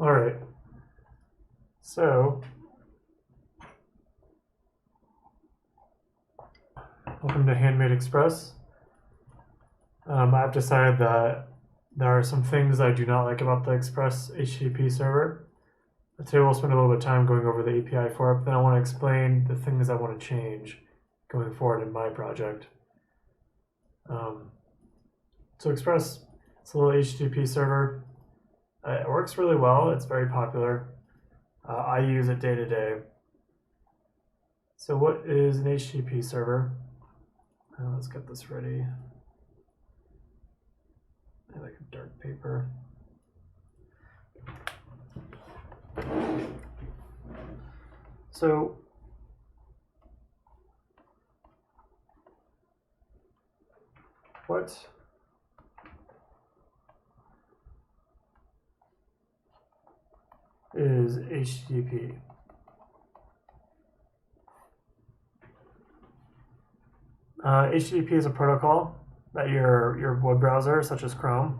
All right. So, welcome to Handmade Express. I've decided that there are some things I do not like about the Express HTTP server. Today we'll spend a little bit of time going over the API for it, but then I want to explain the things I want to change going forward in my project. So Express, it's a little HTTP server. It works really well. It's very popular. I use it day to day. So what is an HTTP server? Let's get this ready. I like a dark paper. So what is HTTP? HTTP is a protocol that your web browser, such as Chrome,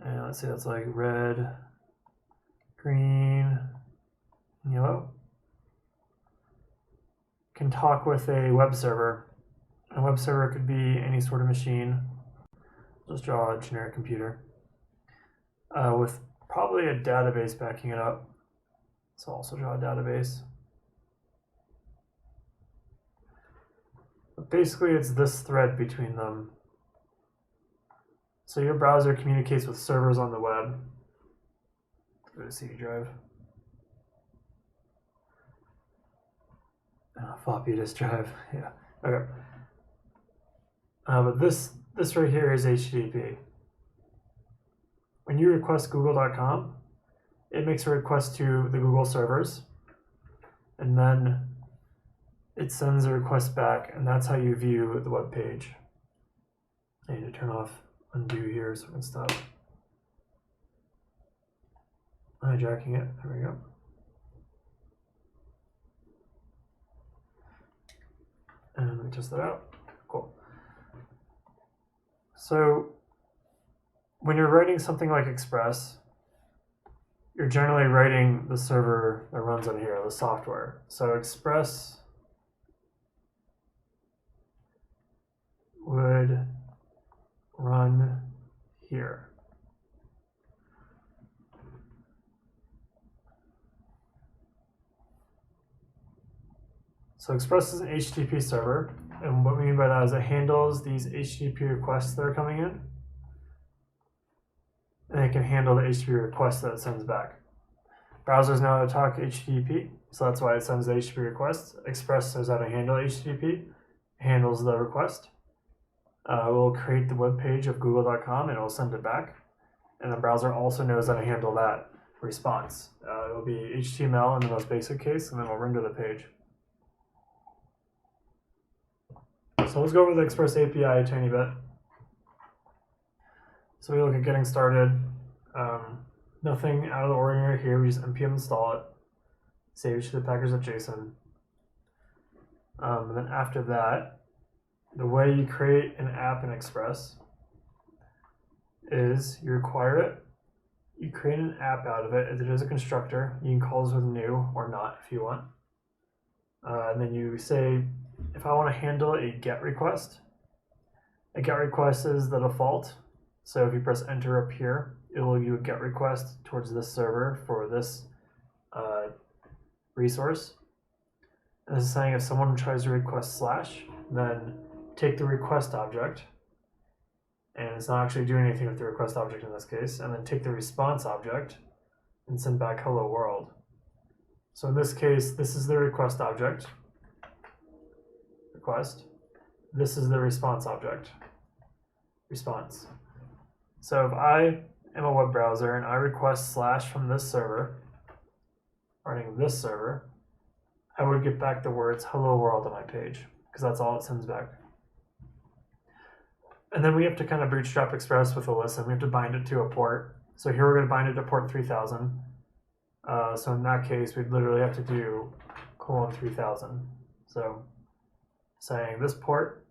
and let's see, that's like red, green, yellow, can talk with a web server. A web server could be any sort of machine. Just draw a generic computer with probably a database backing it up. So also draw a database. But basically, it's this thread between them. So your browser communicates with servers on the web. Go to CD drive. Floppy disk drive. Yeah. Okay. But this right here is HTTP. When you request google.com, it makes a request to the Google servers, and then it sends a request back, and that's how you view the web page. I need to turn off undo here so we can stop hijacking it. There we go. And let me test that out. Cool. So when you're writing something like Express, you're generally writing the server that runs on here, the software. So Express would run here. So Express is an HTTP server, and what we mean by that is it handles these HTTP requests that are coming in, and it can handle the HTTP requests that it sends back. Browsers know how to talk HTTP, so that's why it sends the HTTP request. Express knows how to handle HTTP, handles the request. We'll create the web page of google.com and it'll send it back. And the browser also knows how to handle that response. It'll be HTML in the most basic case, and then we'll render the page. So let's go over the Express API a tiny bit. So we look at getting started. Nothing out of the ordinary here. We just npm install it, save it to the package.json. And then after that, the way you create an app in Express is you require it, you create an app out of it. It is a constructor. You can call this with new or not if you want. And then you say, if I want to handle a GET request is the default. So if you press enter up here, it will give you a GET request towards this server for this resource. And this is saying if someone tries to request /, then take the request object, and it's not actually doing anything with the request object in this case, and then take the response object and send back hello world. So in this case, this is the request object, request. This is the response object, response. So if I am a web browser and I request / from this server, running this server, I would get back the words hello world on my page, because that's all it sends back. And then we have to kind of bootstrap Express with a listen. We have to bind it to a port. So here we're going to bind it to port 3000. So in that case, we'd literally have to do :3000. So saying this port,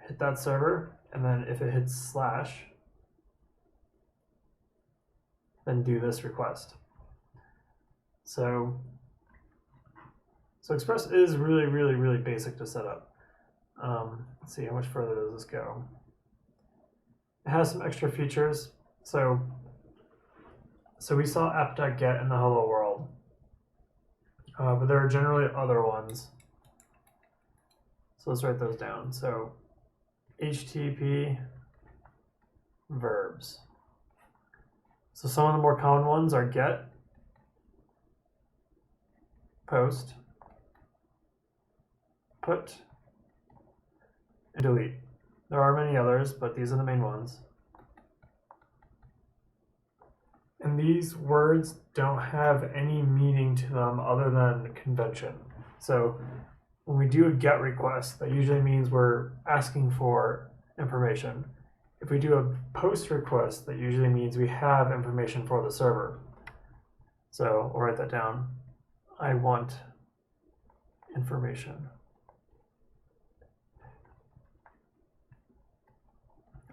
hit that server, and then if it hits /, then do this request. So Express is really, really, really basic to set up. Let's see, how much further does this go? It has some extra features. So we saw app.get in the hello world, but there are generally other ones. So let's write those down. So HTTP verbs. So some of the more common ones are get, post, put, and delete. There are many others, but these are the main ones. And these words don't have any meaning to them other than convention. So when we do a get request, that usually means we're asking for information. If we do a post request, that usually means we have information for the server. So we'll write that down. I want information.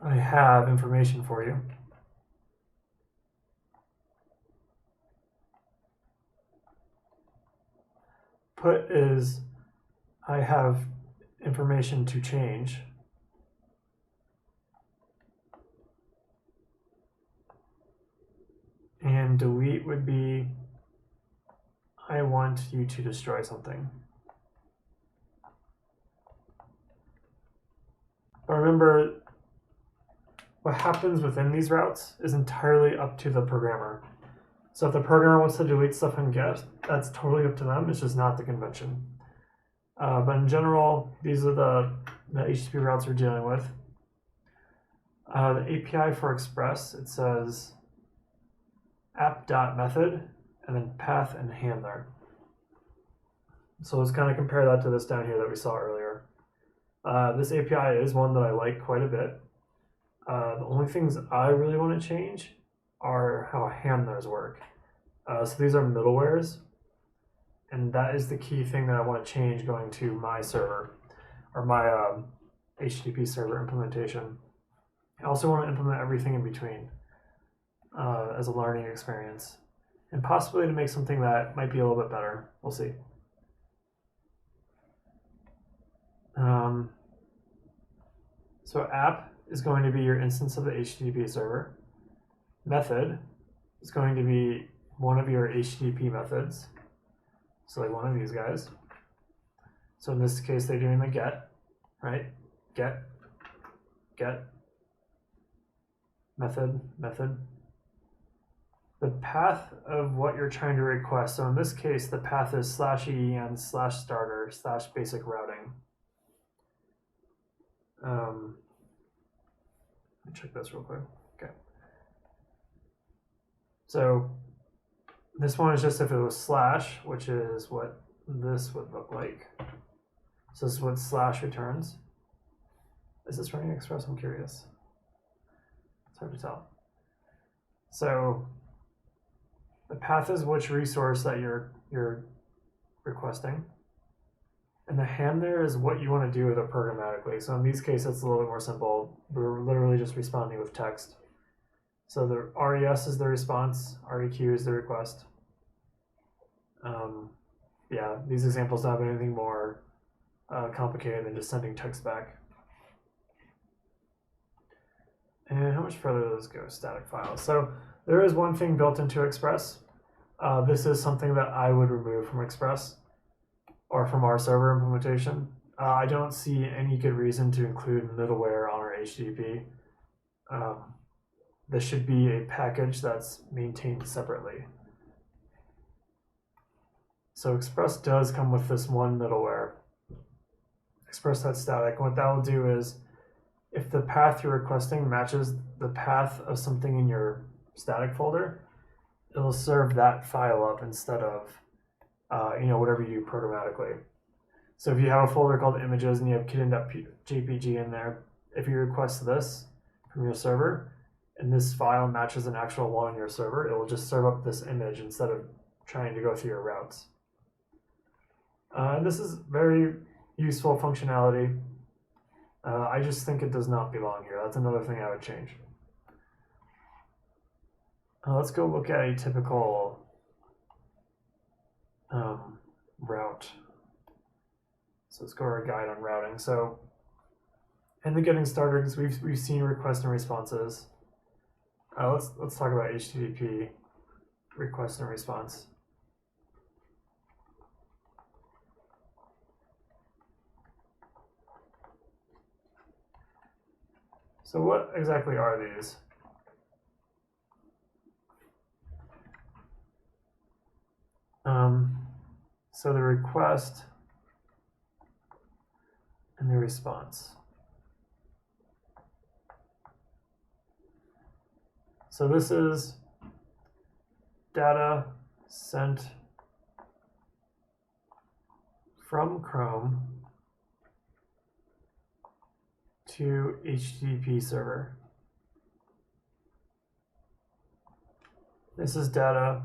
I have information for you. Put is I have information to change. And delete would be I want you to destroy something. But remember, what happens within these routes is entirely up to the programmer. So if the programmer wants to delete stuff in get, that's totally up to them. It's just not the convention. But in general, these are the HTTP routes we're dealing with. The API for Express, it says app.method and then path and handler. So let's kind of compare that to this down here that we saw earlier. This API is one that I like quite a bit. The only things I really want to change are how handlers work. So these are middlewares, and that is the key thing that I want to change going to my server, or my HTTP server implementation. I also want to implement everything in between as a learning experience, and possibly to make something that might be a little bit better. We'll see. So app is going to be your instance of the HTTP server. Method is going to be one of your HTTP methods. So like one of these guys. So in this case, they're doing the get, right? Get, method. The path of what you're trying to request. So in this case, the path is /en/starter/basic routing. Let me check this real quick. Okay. So this one is just if it was slash, which is what this would look like. So this is what slash returns. Is this running Express? I'm curious. It's hard to tell. So the path is which resource that you're requesting. And the handler is what you want to do with it programmatically. So in these cases, it's a little bit more simple. We're literally just responding with text. So the res is the response, req is the request. Yeah, these examples don't have anything more complicated than just sending text back. And how much further does this go? Static files. So there is one thing built into Express. This is something that I would remove from Express or from our server implementation. I don't see any good reason to include middleware on our HTTP. This should be a package that's maintained separately. So Express does come with this one middleware, express.static. What that will do is, if the path you're requesting matches the path of something in your static folder, it will serve that file up instead of whatever you do programmatically. So if you have a folder called images and you have kitten.jpg in there, if you request this from your server and this file matches an actual one on your server, it will just serve up this image instead of trying to go through your routes. And this is very useful functionality. I just think it does not belong here. That's another thing I would change. Let's go look at a typical route. So let's go to our guide on routing. So in the getting started, because we've seen requests and responses. Let's talk about HTTP request and response. So what exactly are these? So the request and the response. So this is data sent from Chrome to HTTP server. This is data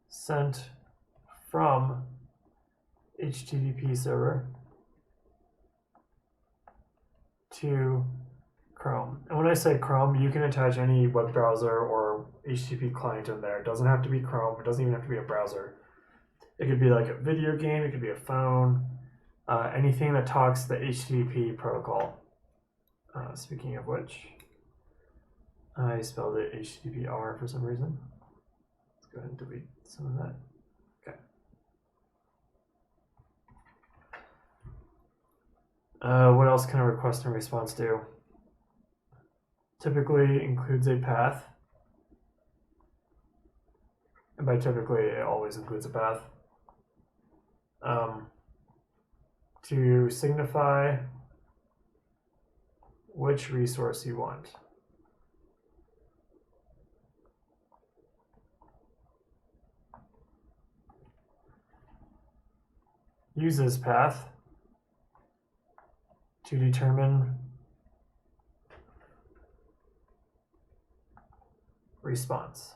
sent from HTTP server to Chrome. And when I say Chrome, you can attach any web browser or HTTP client in there. It doesn't have to be Chrome. It doesn't even have to be a browser. It could be like a video game. It could be a phone. Anything that talks the HTTP protocol. Speaking of which, I spelled it HTTPR for some reason. Let's go ahead and delete some of that. Okay. What else can a request and response do? Typically includes a path. And by typically, it always includes a path. To signify which resource you want. Use this path to determine response.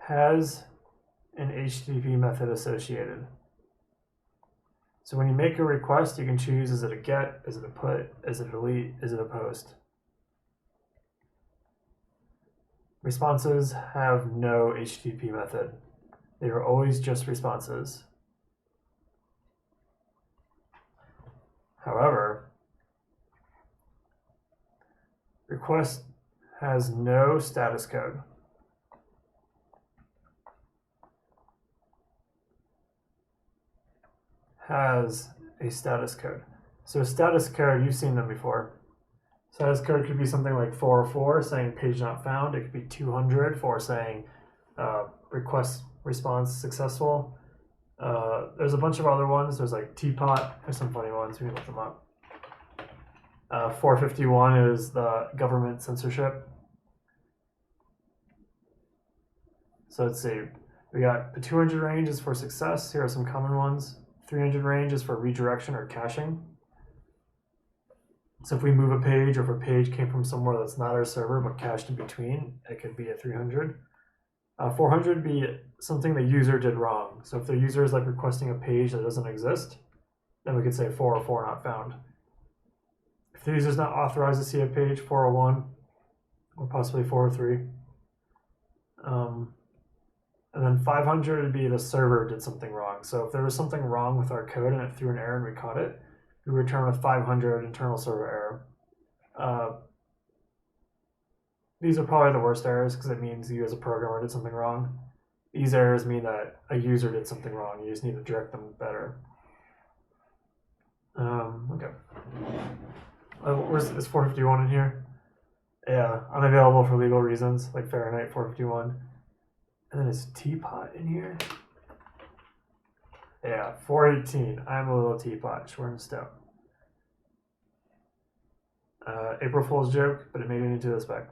Has an HTTP method associated. So when you make a request, you can choose, is it a get, is it a put, is it a delete, is it a post? Responses have no HTTP method. They are always just responses. However, request has no status code. Has a status code. So a status code, you've seen them before. Status code could be something like 404 saying page not found. It could be 200 for saying request response successful. There's a bunch of other ones. There's like teapot. There's some funny ones. We can look them up. 451 is the government censorship. So let's see. We got the 200 range is for success. Here are some common ones. 300 range is for redirection or caching. So if we move a page, or if a page came from somewhere that's not our server but cached in between, it could be at 300. 400 would be something the user did wrong. So if the user is like requesting a page that doesn't exist, then we could say 404 not found. If the user is not authorized to see a page, 401 or possibly 403. And then 500 would be the server did something wrong. So if there was something wrong with our code and it threw an error and we caught it, we return a 500 internal server error. These are probably the worst errors because it means you as a programmer did something wrong. These errors mean that a user did something wrong. You just need to direct them better. Okay. Is 451 in here? Yeah, unavailable for legal reasons, like Fahrenheit 451. And then is teapot in here? Yeah, 418. I'm a little teapot, short and stout. April Fool's joke, but it made it into the spec.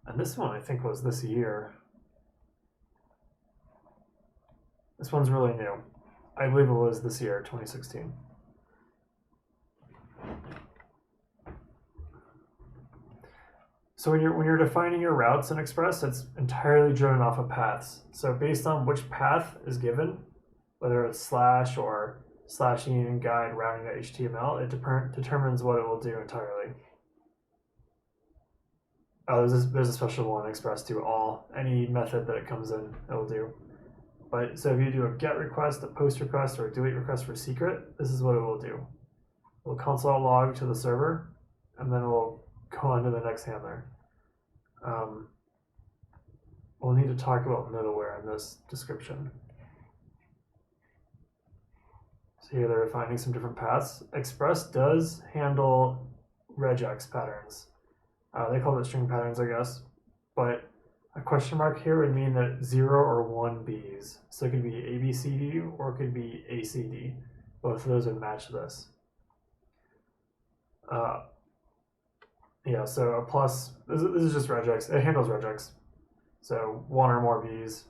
And this one I think was this year. This one's really new. I believe it was this year, 2016. So when you're defining your routes in Express, it's entirely driven off of paths. So based on which path is given, whether it's slash or slash union guide routing.html, it determines what it will do entirely. Oh, there's a special one, express to all. Any method that it comes in, it will do. But so if you do a get request, a post request, or a delete request for secret, this is what it will do. It will console log to the server, and then we'll go on to the next handler. We'll need to talk about middleware in this description. So here they're finding some different paths. Express does handle regex patterns. They call it string patterns, I guess. But a question mark here would mean that 0 or 1 Bs. So it could be ABCD or it could be ACD. Both of those would match this. Yeah, so a plus, this is just regex. It handles regex. So 1 or more Bs.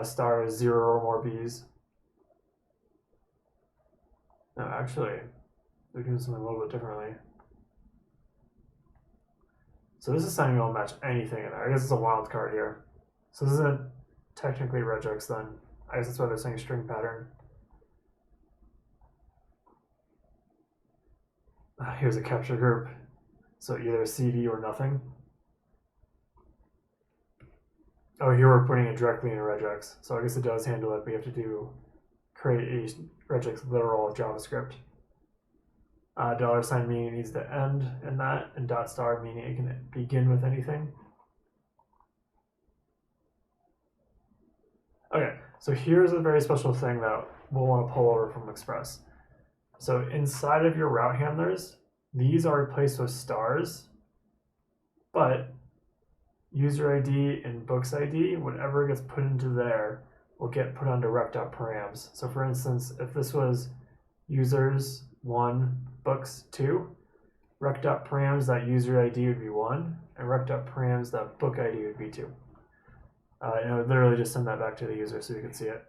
Star is 0 or more Bs. No, actually, they're doing something a little bit differently. So this is saying it'll match anything in there. I guess it's a wild card here. So this isn't technically regex then. I guess that's why they're saying string pattern. Here's a capture group. So either CD or nothing. Oh, here we're putting it directly in a regex. So I guess it does handle it, but you have to create a regex literal of JavaScript. $sign meaning it needs to end in that, and $* meaning it can begin with anything. Okay, so here's a very special thing that we'll want to pull over from Express. So inside of your route handlers, these are replaced with stars, but user ID and books ID, whatever gets put into there, will get put onto rec.params. So for instance, if this was users 1, books 2, rec.params.user ID would be 1, and rec.params.book ID would be 2. And it would literally just send that back to the user so you can see it.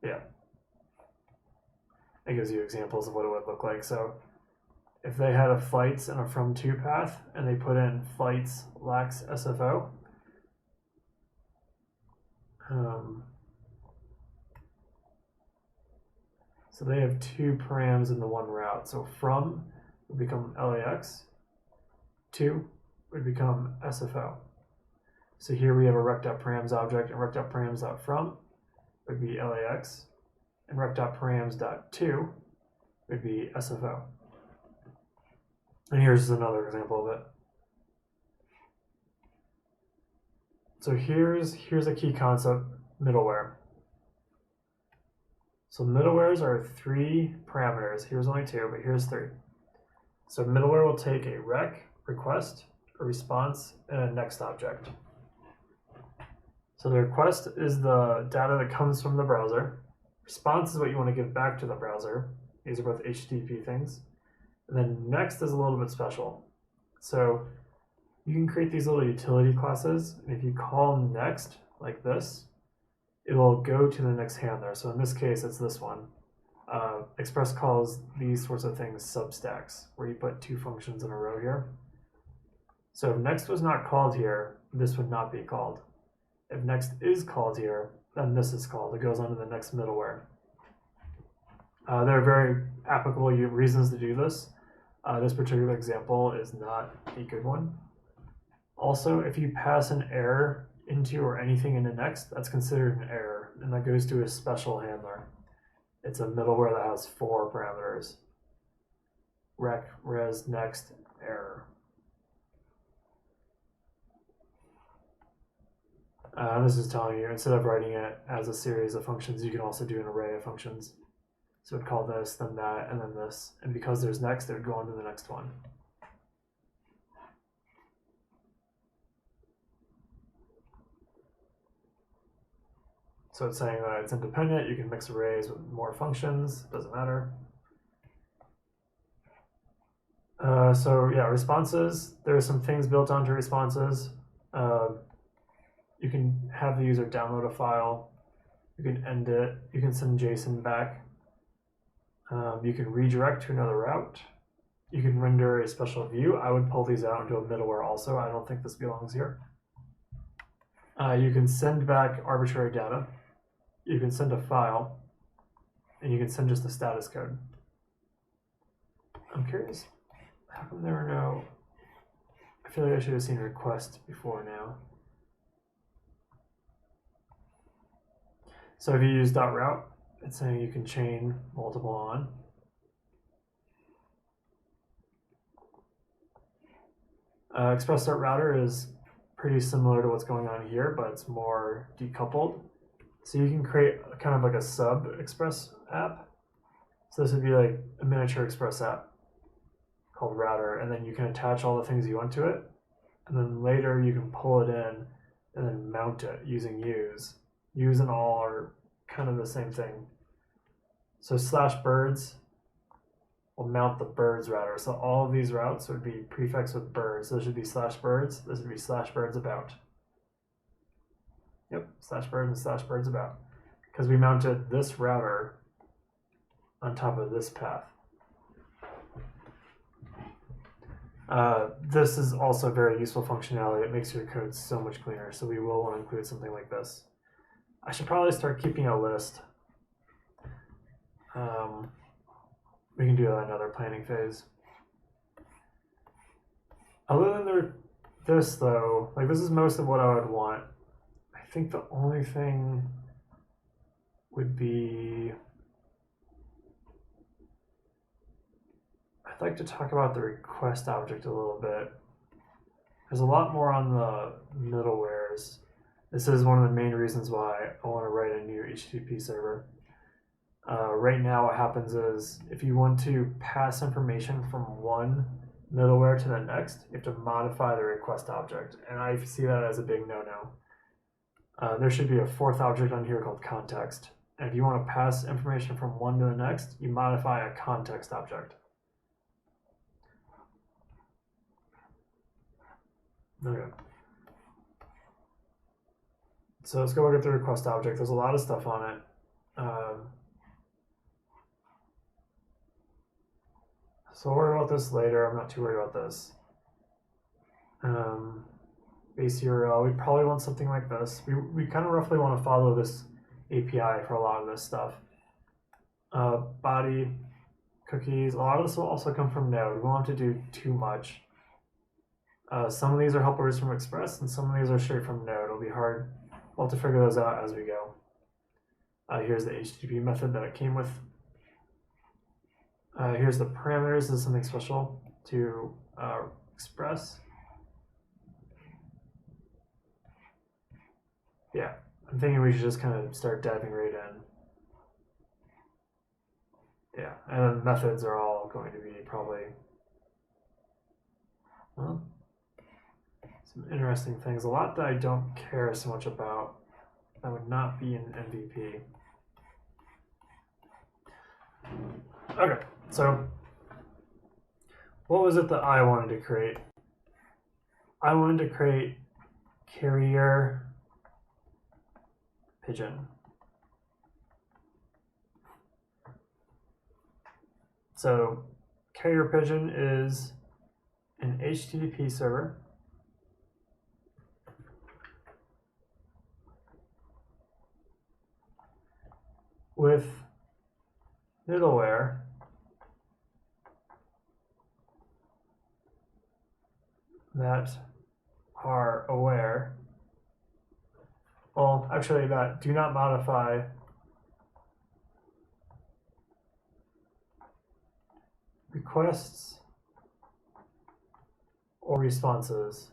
Yeah. It gives you examples of what it would look like. So if they had a flights and a from to path, and they put in flights lacks SFO, so they have 2 params in the one route. So from would become LAX, to would become SFO. So here we have a rec.params object, and rec.params.from would be LAX, and rec.params.to would be SFO. And here's another example of it. So here's a key concept, middleware. So middlewares are 3 parameters. Here's only 2, but here's 3. So middleware will take a rec, request, a response, and a next object. So the request is the data that comes from the browser. Response is what you want to give back to the browser. These are both HTTP things. And then next is a little bit special. So you can create these little utility classes, and if you call next like this, it will go to the next handler. So in this case, it's this one. Express calls these sorts of things substacks, where you put 2 functions in a row here. So if next was not called here, this would not be called. If next is called here, then this is called. It goes on to the next middleware. There are very applicable reasons to do this. This particular example is not a good one. Also, if you pass an error into or anything into next, that's considered an error, and that goes to a special handler. It's a middleware that has 4 parameters: rec, res, next, error. This is telling you, instead of writing it as a series of functions, you can also do an array of functions. So it'd call this, then that, and then this. And because there's next, it would go on to the next one. So it's saying that it's independent. You can mix arrays with more functions. Doesn't matter. So yeah, responses. There are some things built onto responses. You can have the user download a file. You can end it. You can send JSON back. You can redirect to another route. You can render a special view. I would pull these out into a middleware also. I don't think this belongs here. You can send back arbitrary data. You can send a file, and you can send just the status code. I'm curious, how come there are no... I feel like I should have seen request before now. So if you use .route, it's saying you can chain multiple on. Express.router is pretty similar to what's going on here, but it's more decoupled. So you can create kind of like a sub Express app. So this would be like a miniature Express app called router, and then you can attach all the things you want to it, and then later you can pull it in and then mount it using use. Use and all are kind of the same thing. So /birds will mount the birds router. So all of these routes would be prefixed with birds. So this should be /birds. This would be /birds about. Yep, /birds and /birds about. Because we mounted this router on top of this path. This is also very useful functionality. It makes your code so much cleaner. So we will want to include something like this. I should probably start keeping a list. We can do that in another planning phase. Other than this though, like this is most of what I would want. I think the only thing would be, I'd like to talk about the request object a little bit. There's a lot more on the middlewares. This is one of the main reasons why I want to write a new HTTP server. Right now what happens is if you want to pass information from one middleware to the next, you have to modify the request object. And I see that as a big no-no. There should be a fourth object on here called context. And if you want to pass information from one to the next, you modify a context object. Okay. So let's go look at the request object. There's a lot of stuff on it. So we'll worry about this later. I'm not too worried about this. Base URL, we probably want something like this. We kind of roughly want to follow this API for a lot of this stuff. Body, cookies, a lot of this will also come from Node. We won't have to do too much. Some of these are helpers from Express, and some of these are straight from Node. It'll be hard. We'll have to figure those out as we go. Here's the HTTP method that it came with. Here's the parameters. This is something special to Express. Yeah, I'm thinking we should just kind of start diving right in. Yeah, and then methods are all going to be probably, well, some interesting things. A lot that I don't care so much about that would not be an MVP. Okay, so what was it that I wanted to create? I wanted to create carrier Pigeon. So carrier Pigeon is an HTTP server with middleware that are aware, well, actually that do not modify requests or responses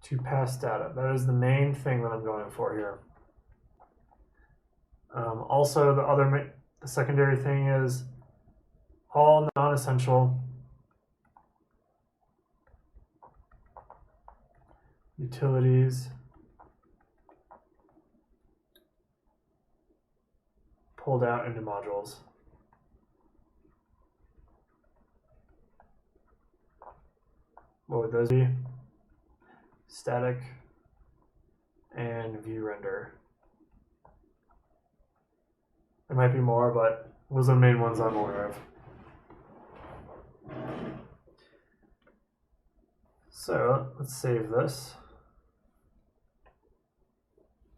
to pass data. That is the main thing that I'm going for here. Also, the secondary thing is all non-essential utilities pulled out into modules. What would those be? Static and view render. There might be more, but those are the main ones I'm aware of. So let's save this.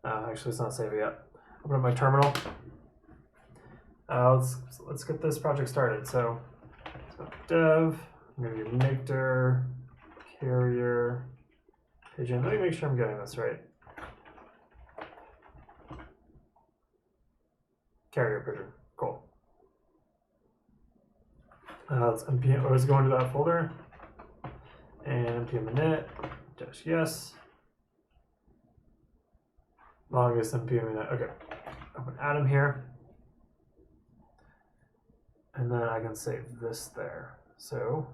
Actually, it's not saved yet. Open up my terminal. Let's get this project started. So dev, I'm going to do maker, carrier, pigeon. Let me make sure I'm getting this right. Carrier pigeon. Cool. Let's npm. Let's go into that folder and npm init -yes. Longest npm init. Okay. Open Atom here. And then I can save this there. So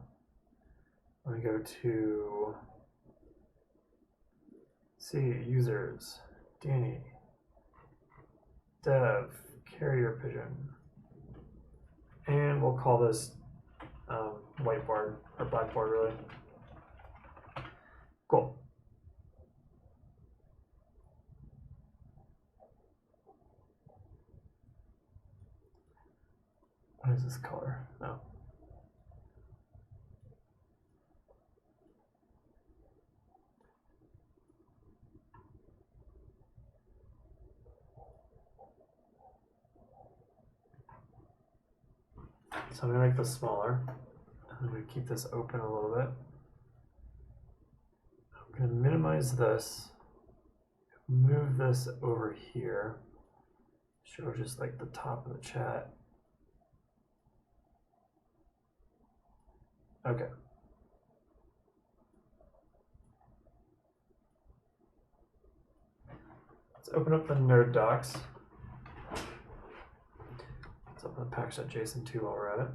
let me go to C, users, Danny, dev, carrier pigeon. And we'll call this whiteboard, or blackboard really. Cool. What is this color? No. So I'm going to make this smaller. I'm going to keep this open a little bit. I'm going to minimize this. Move this over here. Show just like the top of the chat. Okay. Let's open up the node docs. Let's open the package.json too while we're at it.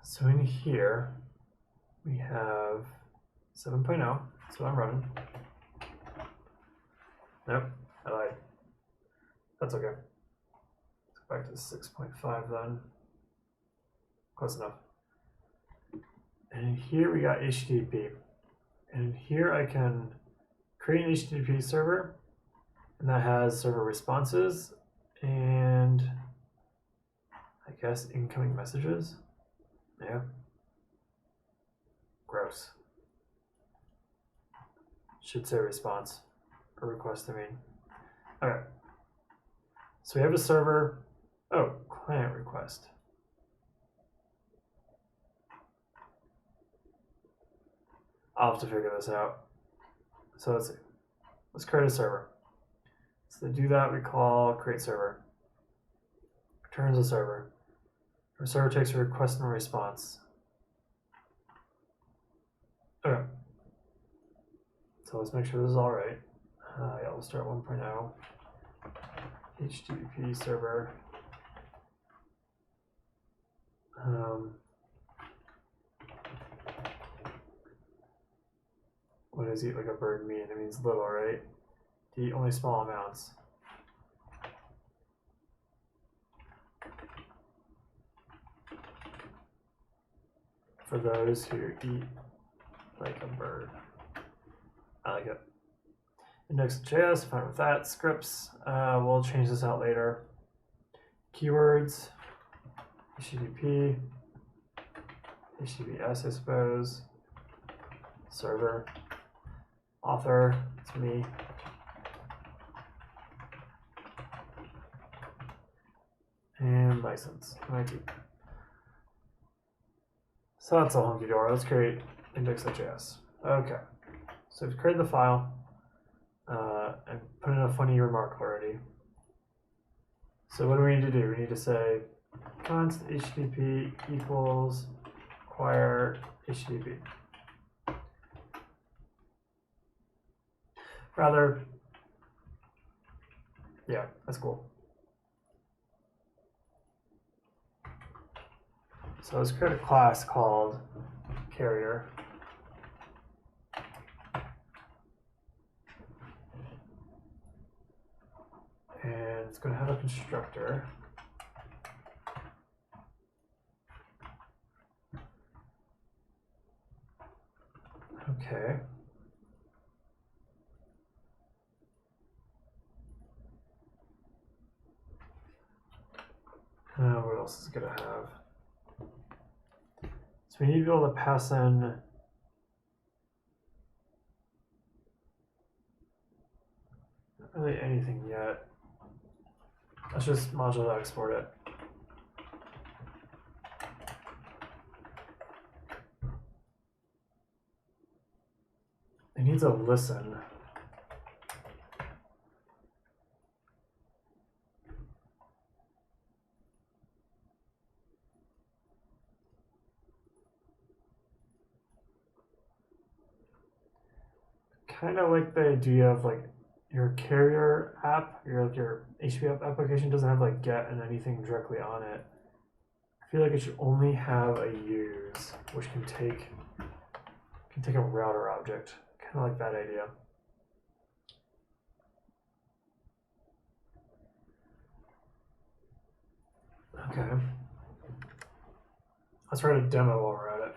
So in here, we have 7.0. That's what I'm running. Nope, I lied. That's okay. Let's go back to 6.5 then. Close enough. And here we got HTTP. And here I can create an HTTP server, and that has server responses and I guess incoming messages. Yeah. Gross. Should say response or request, I mean. Okay. So we have a server. Oh, client request. I'll have to figure this out. So let's see. Let's create a server. So to do that, we call create server. Returns a server. Our server takes a request and a response. Okay. So let's make sure this is all right. Yeah, we'll start 1.0. HTTP server. What does eat like a bird mean? It means little, right? To eat only small amounts. For those who eat like a bird. I like it. Index.js, fine with that. Scripts, we'll change this out later. Keywords, HTTP, HTTPS, I suppose. Server, author, it's me. And license, MIT. So that's a hunky dory. Let's create index.js. Okay. So we've created the file and put in a funny remark already. So what do we need to do? We need to say const HTTP equals acquire HTTP. Rather, yeah, that's cool. So let's create a class called carrier. And it's going to have a constructor. Okay. What else is it going to have? So we need to be able to pass in really anything yet. Let's just module export it. It needs a listen. Kind of like the idea of like your carrier app, your HTTP application doesn't have like get and anything directly on it. I feel like it should only have a use, which can take a router object. Kind of like that idea. Okay. Let's write a demo while we're at it.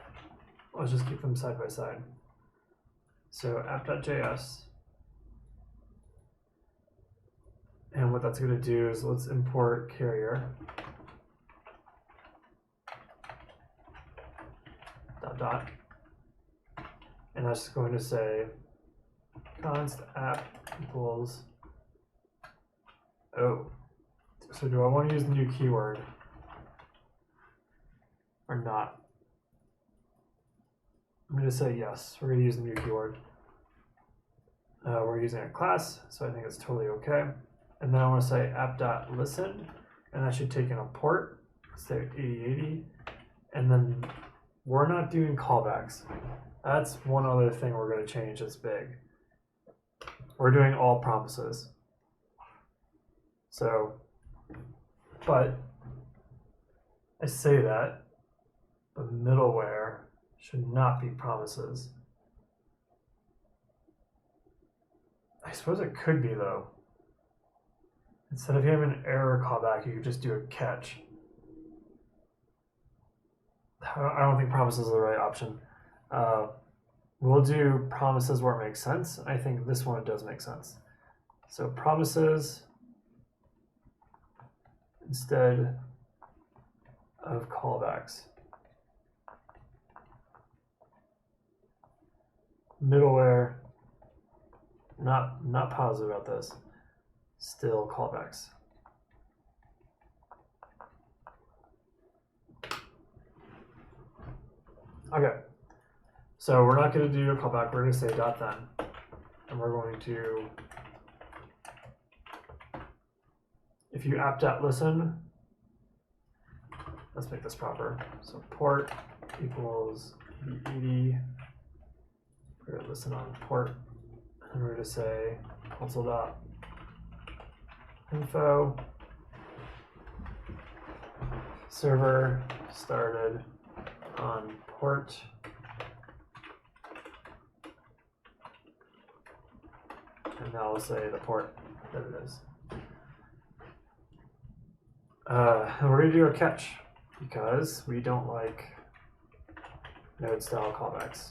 Let's just keep them side by side. So app.js. And what that's going to do is let's import carrier. Dot. And that's going to say const app equals. Oh. So do I want to use the new keyword or not? I'm going to say yes. We're going to use the new keyword. We're using a class, so I think it's totally okay. And then I want to say app.listen, and that should take in a port, say 8080. And then we're not doing callbacks. That's one other thing we're going to change that's big. We're doing all promises. So, but I say that, but middleware should not be promises. I suppose it could be though. Instead of having an error callback, you could just do a catch. I don't think promises are the right option. We'll do promises where it makes sense. I think this one does make sense. So promises instead of callbacks. Middleware, not positive about this. Still callbacks. Okay, so we're not going to do a callback. We're going to say dot then, and we're going to, if you app.listen, let's make this proper. So port equals 80. We're going to listen on port, and we're going to say console.info server started on port and now we'll say the port that it is. And we're going to do a catch because we don't like node style callbacks.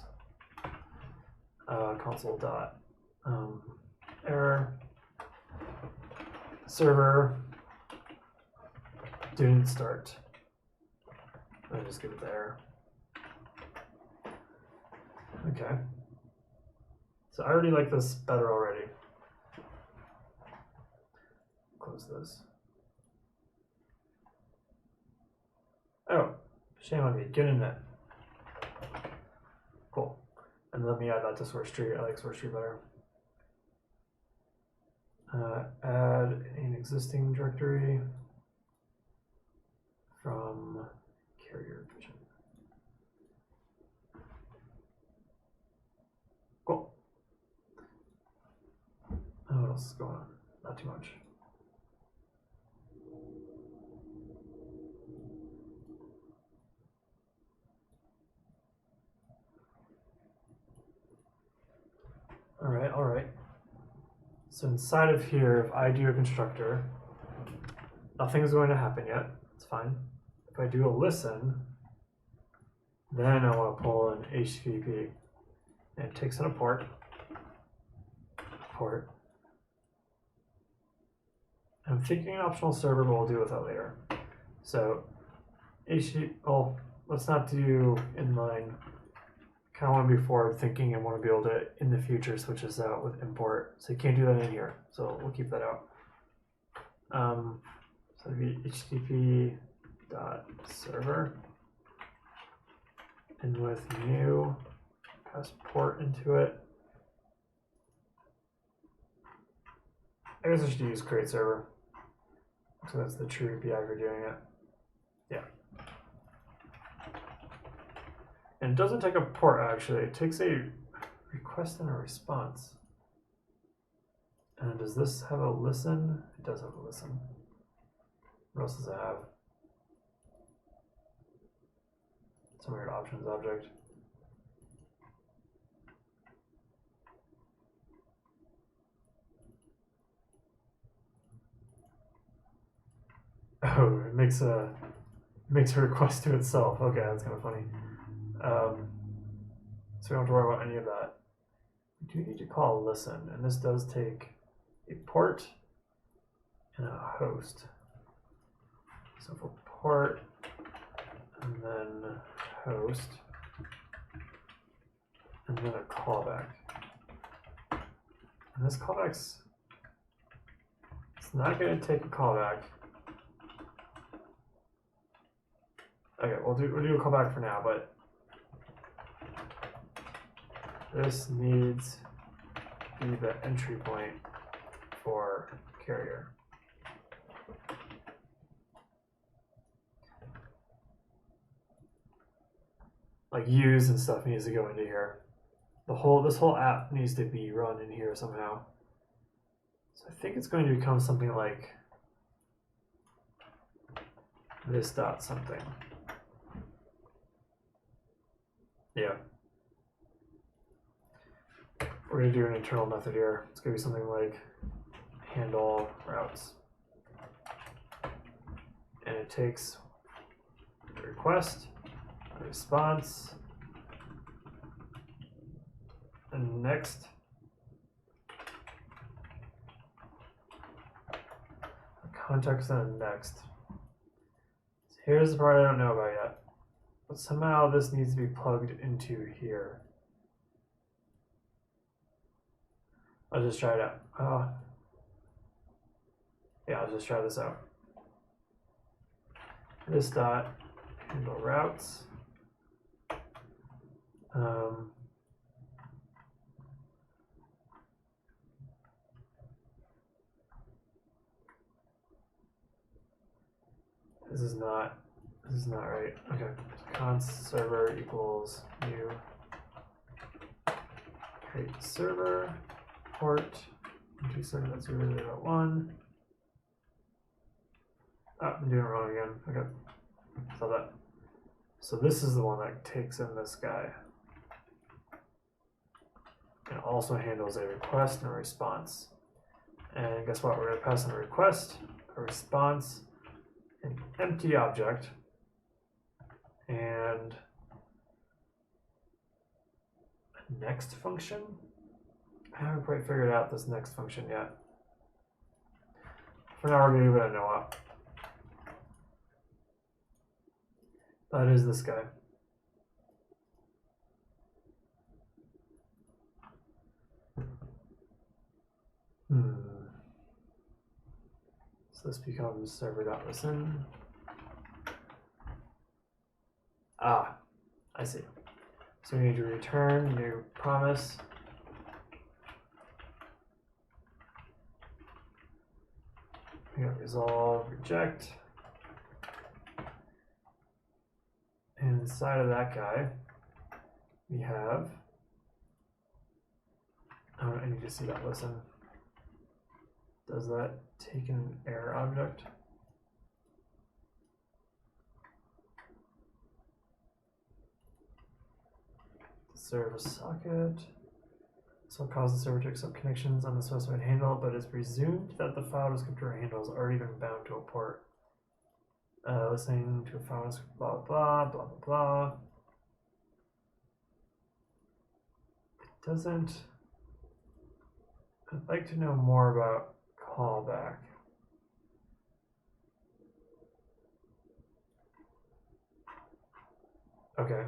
Console.error server didn't start. I'll just give it the error. Okay. So I already like this better already. Close this. Oh, shame on me. Get in there. Cool. And let me add that to source tree. I like source tree better. Add an existing directory from carrier Pigeon. Cool. What else is going on? Not too much. All right. So inside of here, if I do a constructor, nothing's going to happen yet. It's fine. If I do a listen, then I want to pull an HTTP. And it takes in a port. I'm thinking an optional server, but we'll deal with that later. So HTTP, let's not do inline kind of want to be forward thinking and want to be able to, in the future, switch this out with import. So you can't do that in here. So we'll keep that out. So it'd be http.server. And with new, pass port into it. I guess I should use create server. So that's the true API for doing it. Yeah. And it doesn't take a port actually. It takes a request and a response. And does this have a listen? It does have a listen. What else does it have? Some weird options object. Oh, it makes a request to itself. Okay, that's kind of funny. So we don't have to worry about any of that. We do need to call listen, and this does take a port and a host. So for port and then host and then a callback. And this callback's it's not going to take a callback. Okay, we'll do a callback for now, but this needs to be the entry point for carrier. Like use and stuff needs to go into here. This whole app needs to be run in here somehow. So I think it's going to become something like this dot something. Yeah. We're going to do an internal method here. It's going to be something like handle routes. And it takes a request, a response, and next. A context and next. So here's the part I don't know about yet. But somehow this needs to be plugged into here. I'll just try it out. Yeah, I'll just try this out. This dot handle routes. This is not right. Okay. Const server equals new create server port into server.0.0.1. Oh, I'm doing it wrong again. Okay. Saw that. So this is the one that takes in this guy. And also handles a request and a response. And guess what? We're going to pass in a request, a response, an empty object, and a next function. I haven't quite figured out this next function yet. For now, we're going to give it a no op. That is this guy. So this becomes server.listen. Ah, I see. So we need to return new promise. We got resolve, reject. And inside of that guy, we have, oh, I need to see that listen. Does that take an error object? Serve a socket. This will cause the server to accept connections on the specified handle, but it's presumed that the file descriptor handle has already been bound to a port. Listening to a file descriptor, blah, blah, blah, blah, blah. It doesn't. I'd like to know more about callback. Okay.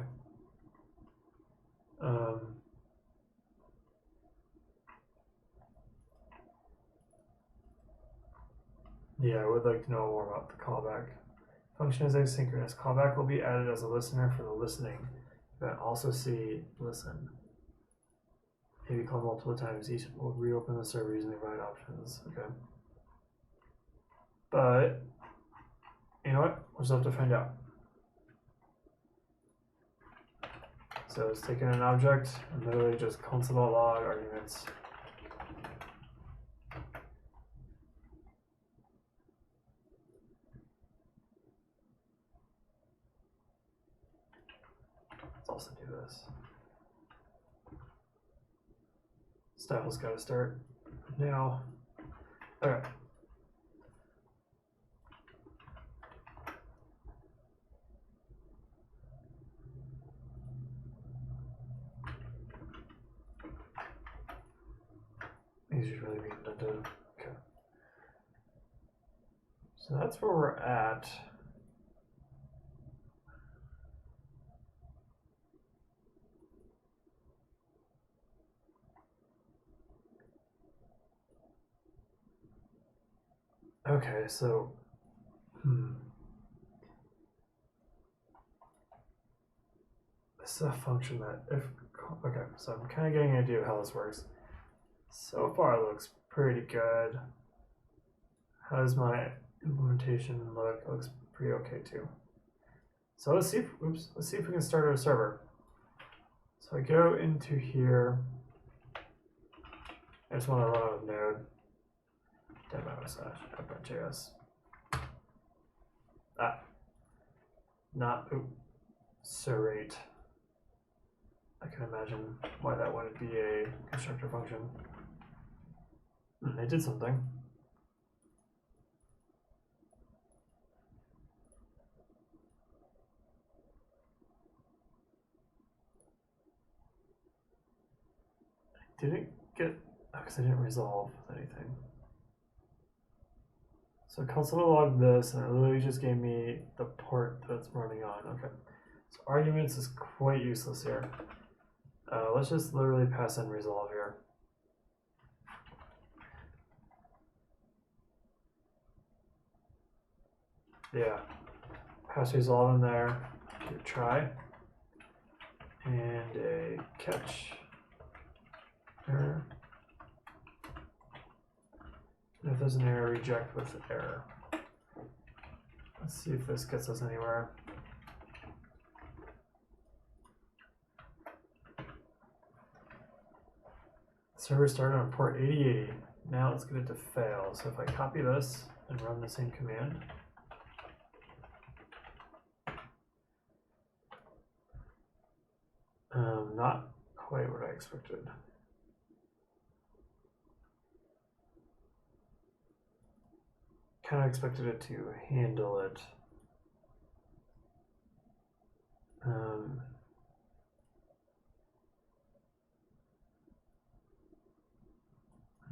Yeah, I would like to know more about the callback. Function is asynchronous. Callback will be added as a listener for the listening event. Also see listen. Maybe call multiple times. Each will reopen the server using the right options. Okay. But you know what? We'll just have to find out. So it's taking an object and literally just console.log arguments. Let's also do this. Style's got to start now. Okay. These should really be indented. Okay. So that's where we're at. Okay, so this is a function that if okay, so I'm kind of getting an idea of how this works. So far, it looks pretty good. How does my implementation look? It looks pretty okay too. So let's see if let's see if we can start a server. So I go into here. I just want to run out of node. Demo/app.js. Not serrate. I can imagine why that wouldn't be a constructor function. They did something. I didn't get, because I didn't resolve anything. So console.log this, and it literally just gave me the port that's running on. Okay. So arguments is quite useless here. Let's just literally pass in resolve here. Yeah. Pass resolve in there. Do a try. And a catch. Error. And if there's an error, reject with error. Let's see if this gets us anywhere. Server started on port 8080. Now let's get it to fail. So if I copy this and run the same command, not quite what I expected. Kind of expected it to handle it.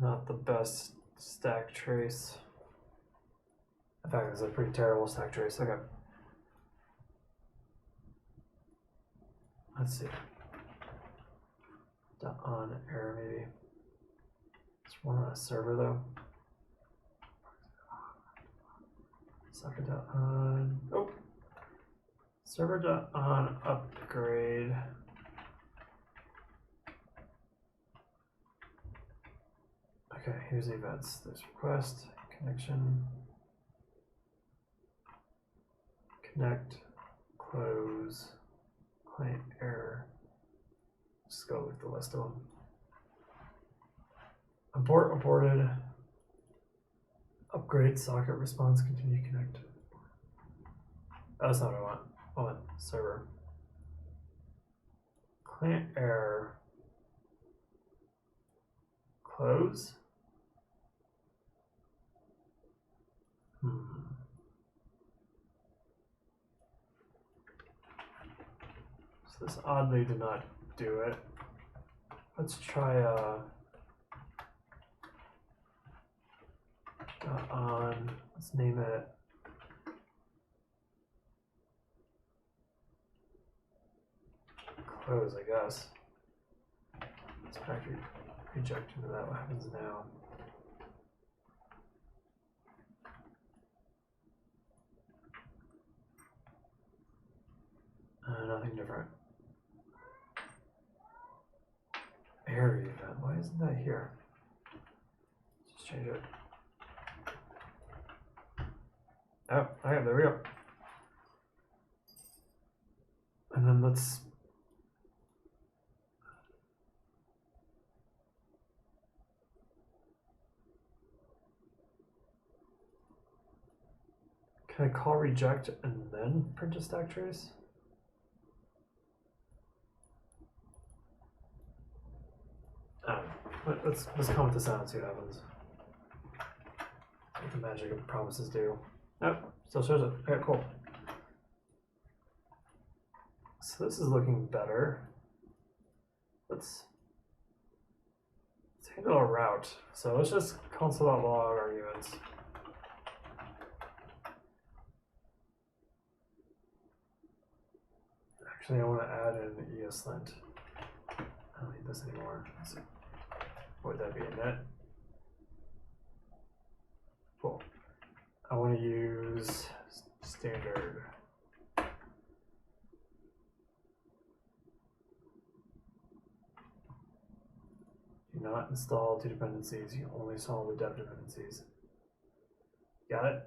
Not the best stack trace. In fact, it's a pretty terrible stack trace. Okay. Let's see. .on error maybe. Let's run on a server though. Socket.on. Oh. Server.on upgrade. Okay, here's the events. There's request, connection, connect, close, client error. Just go with the list of them. Abort, aborted, upgrade, socket response, continue, connect. Oh, that's not what I want. I want server. Client error, close. So this oddly did not do it. Let's try on, let's name it close, I guess. Let's factory reject into that. What happens now? Nothing different. Error event. Why isn't that here? Let's just change it. Oh, okay, there we go. And then let's can I call reject and then print a stack trace? Let's come with this out and see what happens. What the magic of promises do. Nope, still shows it. Okay, cool. So this is looking better. Let's handle a route. So let's just console.log arguments. Actually, I want to add an ESLint. I don't need this anymore. What would that be, a net? Cool. I want to use standard. Do not install two dependencies. You only install the dev dependencies. Got it?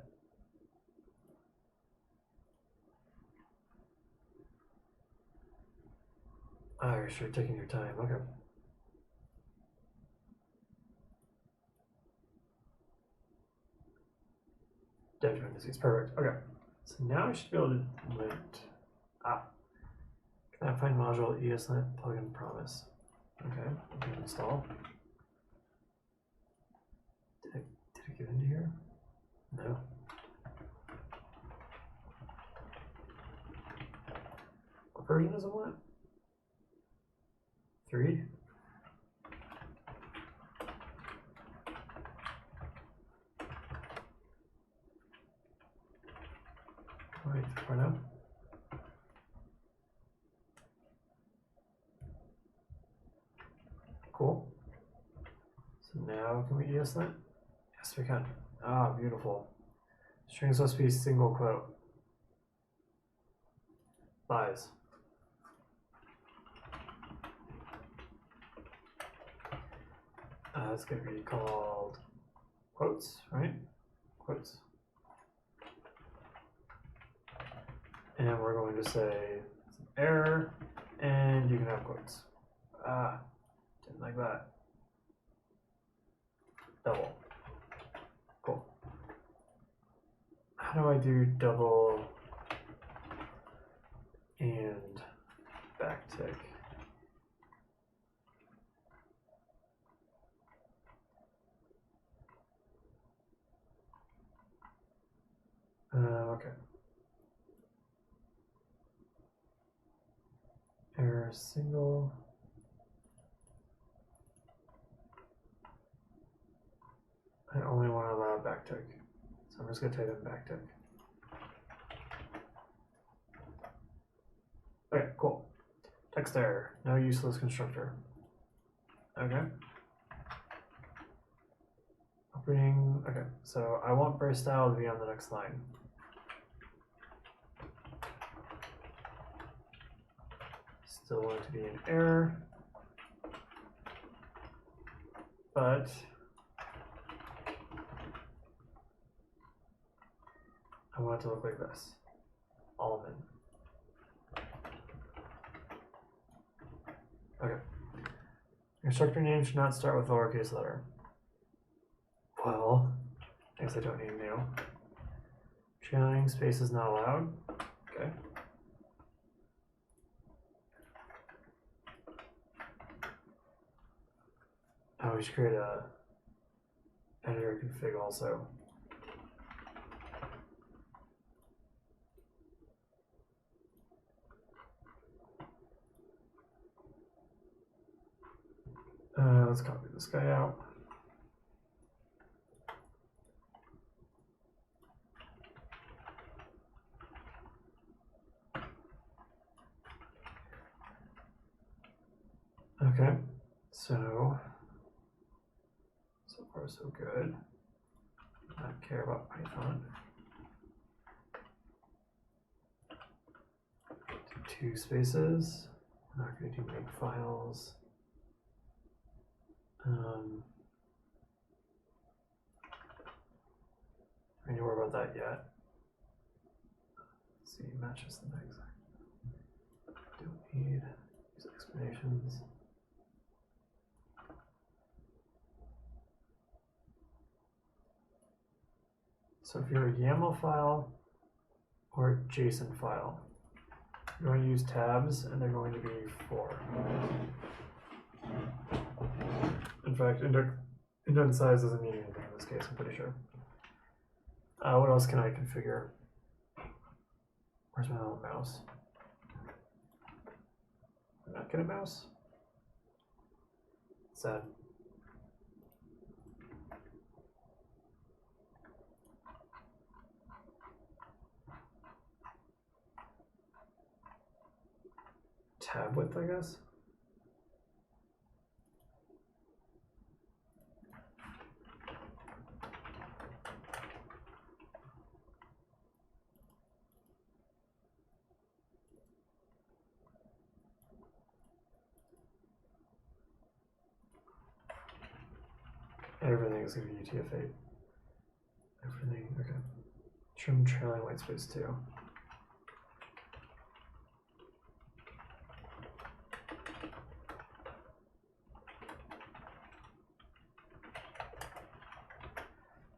Oh, you're sure taking your time. Okay. Dev dependencies. Perfect. Okay. So now we should be able to lint. Can I find module ESLint plugin promise? Okay. We can install. Did it get into here? No. What version does it want? 3? Wait, for now. Cool. So now can we ESLint? Yes, we can. Ah, beautiful. String is supposed to be single quote. Lies. It's going to be called quotes, right? Quotes. And we're going to say it's an error, and you can have quotes. Didn't like that. Double. Cool. How do I do double and backtick? Okay. Error single. I only want to allow backtick. So I'm just going to type in backtick. Okay, cool. Text error. No useless constructor. Okay. Opening. Okay, so I want brace style to be on the next line. Still want it to be an error, but I want it to look like this. Almond. Okay. Constructor name should not start with lowercase letter. Well, I guess I don't need new. Trailing space is not allowed. Okay. Oh, we should create a editor config also. Let's copy this guy out. Okay, So far so good. Not care about Python. 2 spaces. I'm not going to do make files. I need to worry about that yet. Let's see, matches the next. Don't need these explanations. So if you're a YAML file or a JSON file, you're going to use tabs, and they're going to be 4. In fact, indent size doesn't mean anything in this case, I'm pretty sure. What else can I configure? Where's my little mouse? Did I not get a mouse? Sad. Tab width, I guess. Everything is going to be UTF-8. Everything, okay. Trim trailing white space too.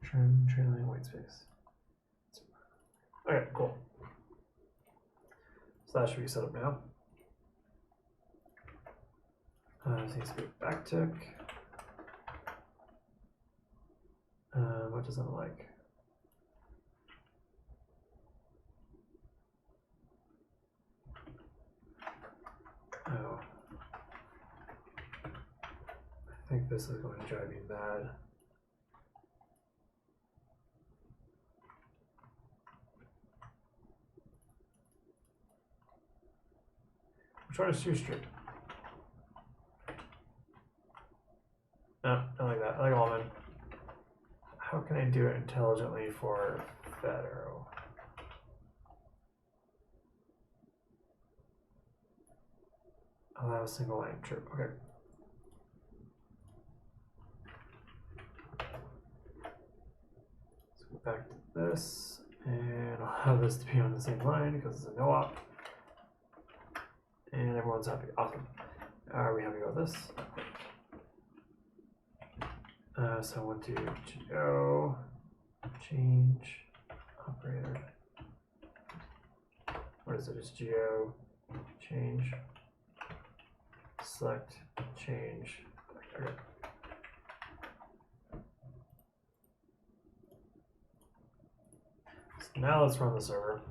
Trim trailing white space. Okay, cool. So that should be set up now. This needs to be a backtick. What does that like? Oh. I think this is going to drive me mad. Which one is shoestring? No, not like that. I like almond. How can I do it intelligently for fat arrow? Allow a single line. True. Okay. Let's go back to this, and I'll have this to be on the same line because it's a no-op. And everyone's happy. Awesome. Are we happy about this? So I want to go change operator. What is it? It's geo change select change. Okay. So now let's run the server.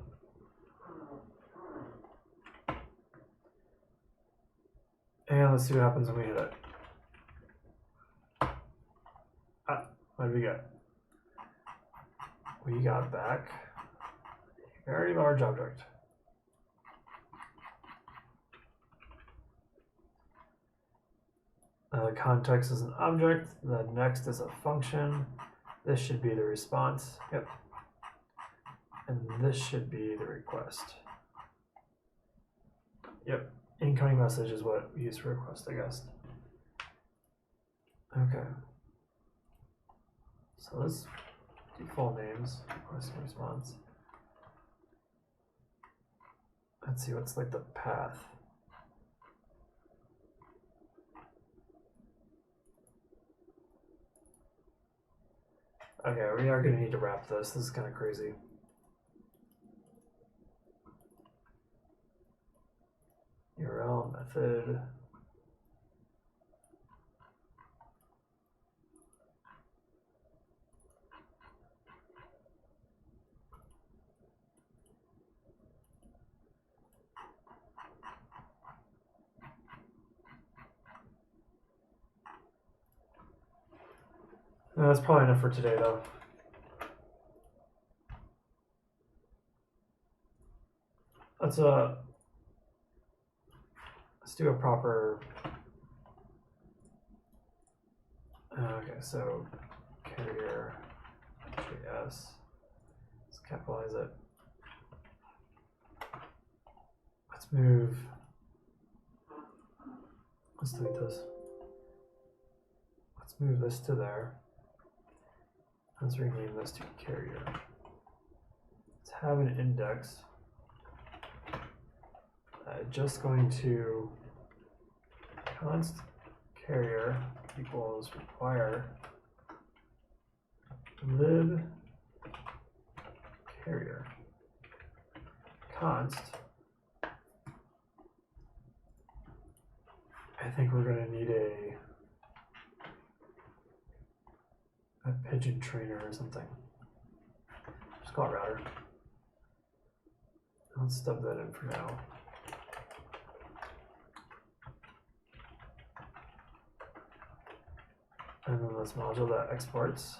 And let's see what happens when we hit it. What did we get? We got back a very large object. The context is an object. The next is a function. This should be the response. Yep. And this should be the request. Yep. Incoming message is what we use for request, I guess. Okay. So let's do full names, request and response. Let's see what's like the path. Okay, we are going to need to wrap this. This is kind of crazy. URL method. That's probably enough for today, though. Let's do a proper Okay, so carrier JS. Let's capitalize it. Let's move. Let's delete this. Let's move this to there. Let's rename this to carrier. Let's have an index. Just going to const carrier equals require lib carrier const. I think we're going to need a pigeon trainer or something. Just call it router. Let's stub that in for now. And then this module that exports.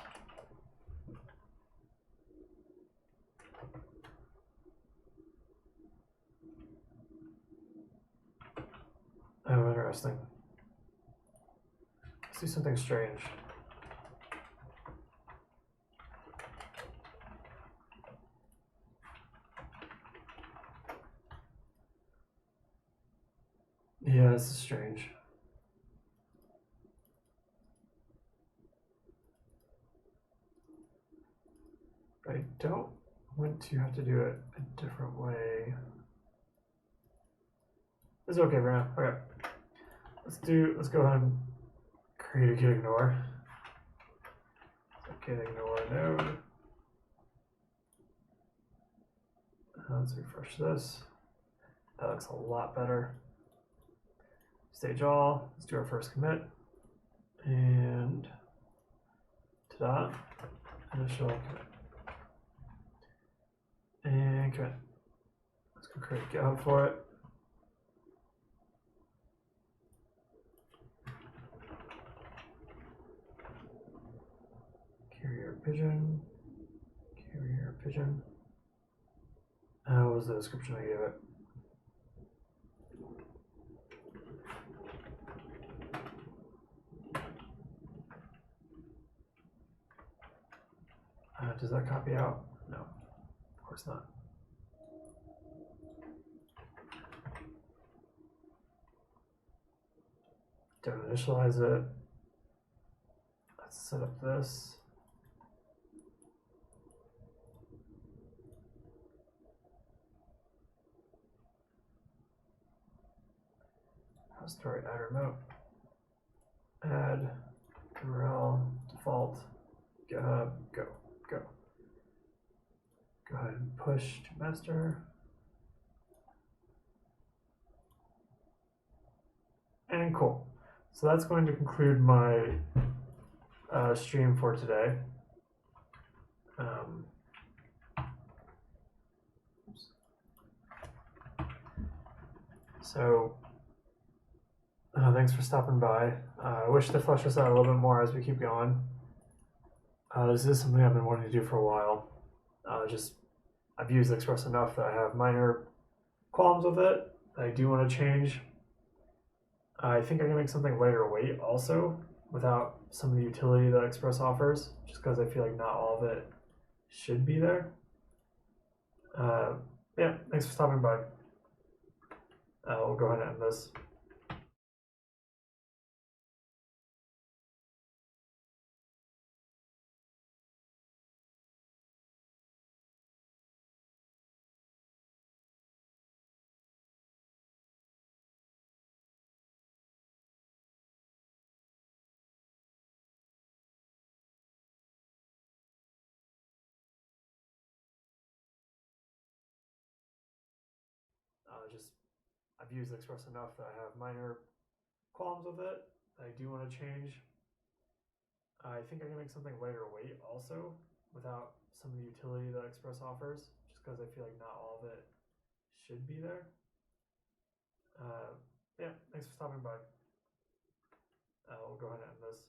Oh, interesting. Let's do something strange. Yeah, this is strange. I don't want to have to do it a different way. It's okay for now. Okay. Let's go ahead and create a get ignore. So get ignore node. Let's refresh this. That looks a lot better. Stage all. Let's do our first commit. And ta-da. Initial commit. And commit. Let's go create GitHub for it. Carrier Pigeon. Carrier Pigeon. What was the description I gave it? Does that copy out? No, of course not. Don't initialize it. Let's set up this. Story add remote. Add URL default GitHub go. Go ahead and push to master. And cool. So that's going to conclude my stream for today. So thanks for stopping by. I wish to flesh this out a little bit more as we keep going. This is something I've been wanting to do for a while. I've used Express enough that I have minor qualms with it that I do want to change. I think I can make something lighter weight also without some of the utility that Express offers, just because I feel like not all of it should be there. Yeah, thanks for stopping by. We'll go ahead and end this. I've used Express enough that I have minor qualms with it that I do want to change. I think I can make something lighter weight also without some of the utility that Express offers, just because I feel like not all of it should be there. Yeah, thanks for stopping by. We'll go ahead and end this.